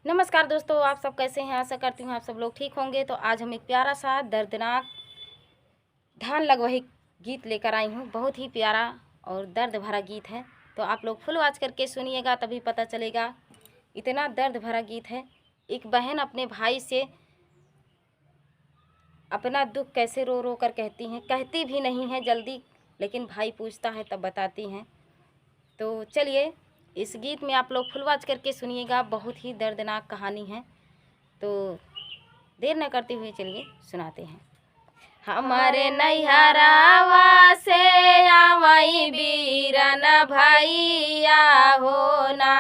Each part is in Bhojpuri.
नमस्कार दोस्तों, आप सब कैसे हैं। आशा करती हूँ आप सब लोग ठीक होंगे। तो आज हम एक प्यारा सा दर्दनाक ढाल लगवही गीत लेकर आई हूँ। बहुत ही प्यारा और दर्द भरा गीत है, तो आप लोग फुल वॉच करके सुनिएगा, तभी पता चलेगा। इतना दर्द भरा गीत है। एक बहन अपने भाई से अपना दुख कैसे रो रो कर कहती भी नहीं है जल्दी, लेकिन भाई पूछता है तब बताती हैं। तो चलिए इस गीत में आप लोग फुल वॉच करके सुनिएगा। बहुत ही दर्दनाक कहानी है, तो देर न करते हुए चलिए सुनाते हैं। हमारे नैहरावा से आवई बीरन भैया हो ना,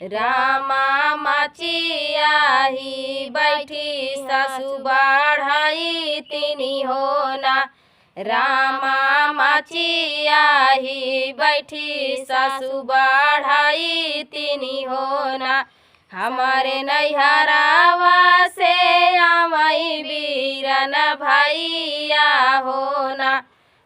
रामा मचिया ही बैठी ससु बढ़ई तिनी हो ना, रामा मचिया ही बैठी ससु बढ़ई तिनी हो ना। हमारे नैहरावा से आवई बीरन भैया हो ना,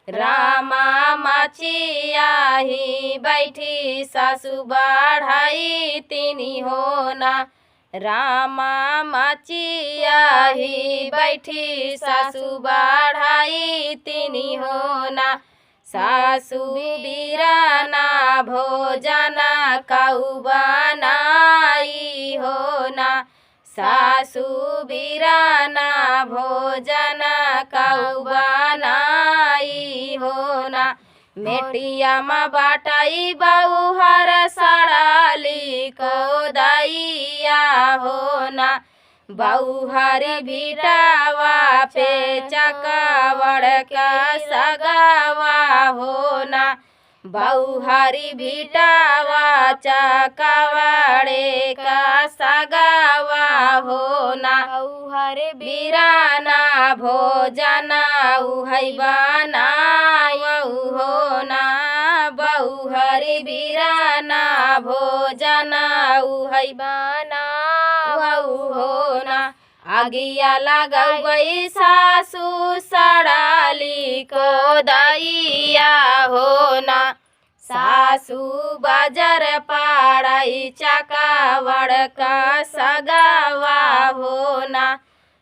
रामा मचिया ही बैठी ससु बढ़ई तिनी हो ना, रामा मचिया ही बैठी ससु बढ़ई तिनी हो ना। सासु बीराना भोजन कऊ बनाई हो ना, सासु बीराना भोजन कऊ बनाई हो ना। मेटिया में बाटाई बहुहर सड़ाली को दैया हो ना, बहुहरी भिटावा पे चकावड़ का सगावा हो ना, बहुहरी भिटावा चकावड़े का सगावा हो ना। बहुहर बीराना भोजन उहई बनाऊ हो ना, बहुहरी बीराना भोजन उहई बनाऊ हो ना। आगिया लगई सासु सड़ाली को दैया हो ना, सासु बाजार पाड़ाई चकावड़ का सगावा हो ना,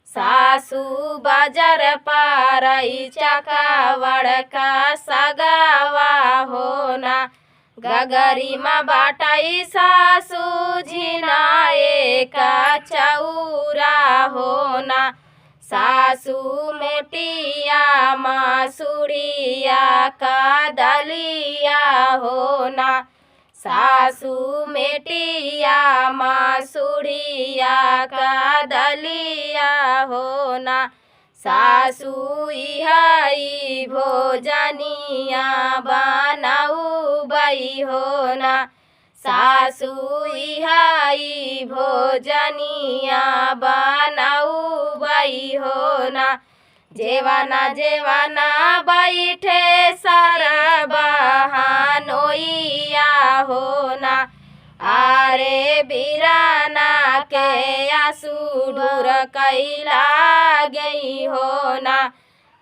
सासु बाजार पाड़ाई चकावड़ का सगावा हो ना। गगरी में बाटाई सासु झिनाए का चौरा हो ना, सासु मोटिया मसूड़िया का दलिया हो ना, सासु मेटिया मसूड़िया का दलिया हो ना। सासु इहाई भोजनिया बनाऊ बई हो ना, सासु इहाई भोजनिया बनाऊ बई हो ना। जेवाना जेवाना बैठे सारा बहानोइया हो ना, आरे बीराना के आंसू ढूर कैला गई हो ना,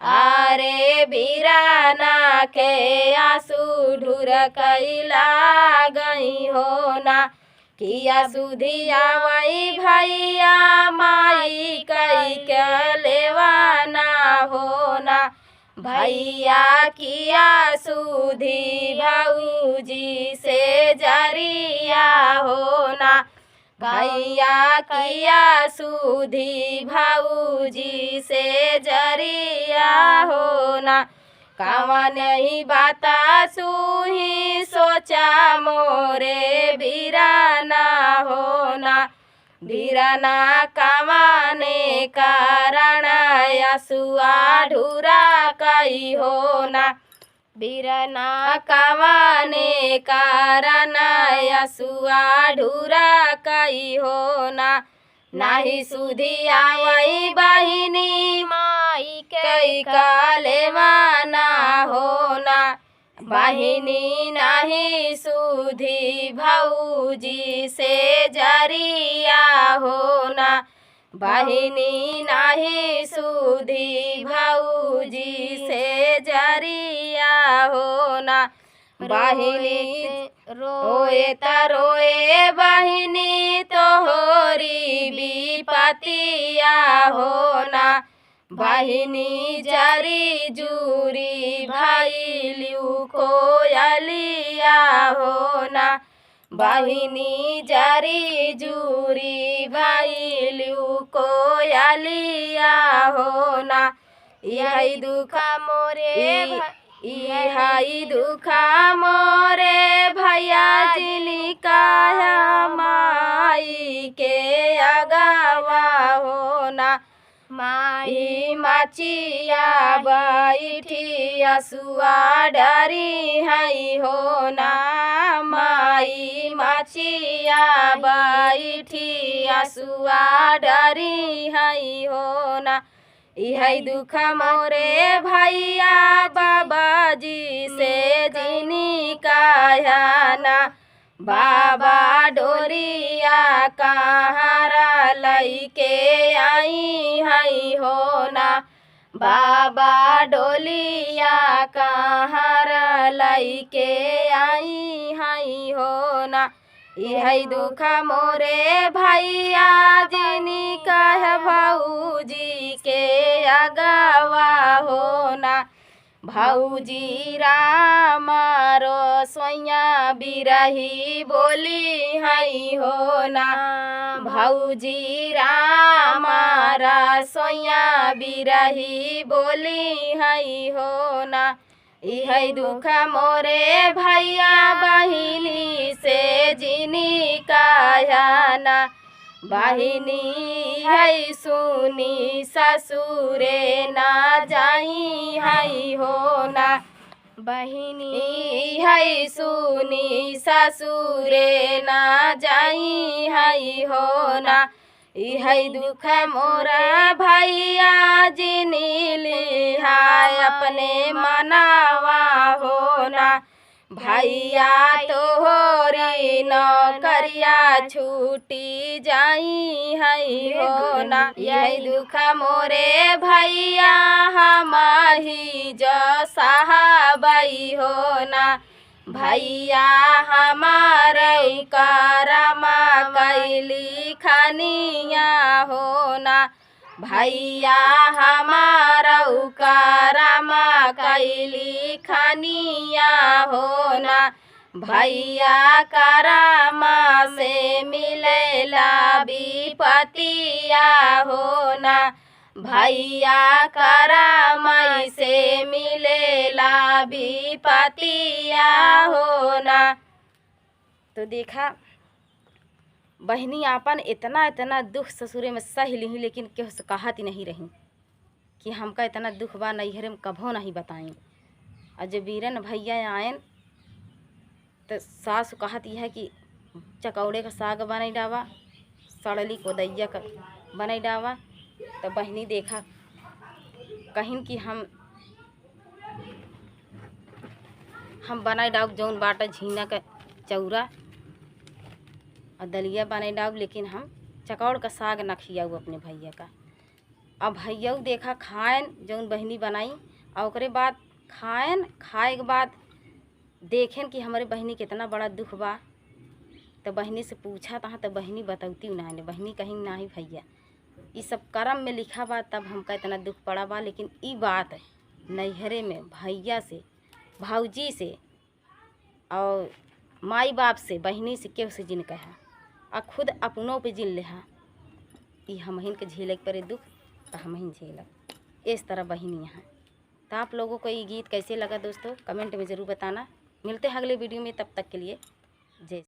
आरे बीराना के आंसू ढूर कैला गई हो ना। किया सुधिया वही भैया माई कई के लेवाना हो ना, भैया किया सुधी भाऊजी से जरिया हो ना, भैया किया सुधी भाऊजी से जरिया हो ना। कावा नहीं बाता सुही सोचा मोरे बीराना हो ना, बीराना कावाने कारण यसुआ ढूरा कई हो ना, बीराना कावाने कारण यसुआ ढूरा कई हो ना। नाही सुधिया वही बहिनी माई कई का लेवाना हो ना, बहिनी नहीं सुधी भाऊजी से जरिया हो ना, बहिनी नहीं सुधी भाऊजी से जरिया हो ना। बहिनी रोए त रोए बहिनी तोहरी बतिया हो ना। बहिनी जरी जूरी भइलू कोयलिया हो ना। बहिनी जरी जूरी भइलू कोयलिया हो ना। यही दुख मोरे यही दुख मोरे भैया जिनी काया माई के अगवा हो ना। माई माचिया बैठी असुआ डरी है हो ना। माई माचिया बैठी असुआ डरी है हो ना। यही दुख मोरे भैया बाबा जी से जिनी काया ना। बाबा डोरिया कहारा लैके आई है हो ना। बाबा डोलिया कहारा लैके आई है हो ना। यही दुख मोरे भैया जिनी कह भौजी के अगवा हो ना। भौजी राम रो सोया बिरही बोली है हो ना। भौजी राम रा सोया बिरही बोली है हो ना। यही दुख मोरे भैया बहिनी से जिनी काया ना। बहिनी है सुनी ससुरे ना जाई है हो ना। बहिनी है सुनी ससुरे ना जाई है हो ना। यही दुख मोरा भैया जिनी लिहा अपने मनावा हो ना। भैया तोहरी नौकरिया छूटी जाई है हो ना। यही दुख मोरे भैया हम ही जो साहबई हो ना। भैया हमारे करमा कैली खनिया हो ना। भैया हमारा करमा कैली खनिया हो ना। भैया करमा से मिलेला विपतिया हो ना। भैया करमा से मिलेला विपतिया हो ना। तो देखा बहनी आपन इतना इतना दुख ससुरे में सह ली, लेकिन केहू से कहत ही नहीं रही कि हमका इतना दुख बा नैहरे में कभो नहीं बताई। और जब वीरन भैया आयन तो सास कहत है कि चकौड़े का साग बनाई डावा, सड़ली कोदैया का बनाई डावा। तो बहनी देखा कहीं कि हम बनाई डाव जौन बाटा झीना का चौरा और दलिया बनाई डाव, लेकिन हम चकौड़ का साग न खियाऊ अपने भैया का। अब भैया देखा खाएन जौन बहनी बनाई और ओकरे बाद खाएन, खाए के बाद देखें कि हमारे बहनी कितना बड़ा दुख बा। तो बहनी से पूछा तहाँ तो बहनी बतौती नहीं। बहनी कहीं नहीं भैया ये सब कर्म में लिखा बा, तब हमका इतना दुख पड़ा बा। लेकिन ये बात नैहरे में भैया से, भौजी से और माई बाप से, बहनी से केहू से जिन कहा और खुद अपनों पे जिन लेहा। ये हमहिन के झेले परे दुख तो हमहिन झेलक। इस तरह बहनी यहाँ। तो आप लोगों को ये गीत कैसे लगा दोस्तों कमेंट में ज़रूर बताना। मिलते हैं अगले वीडियो में, तब तक के लिए जय।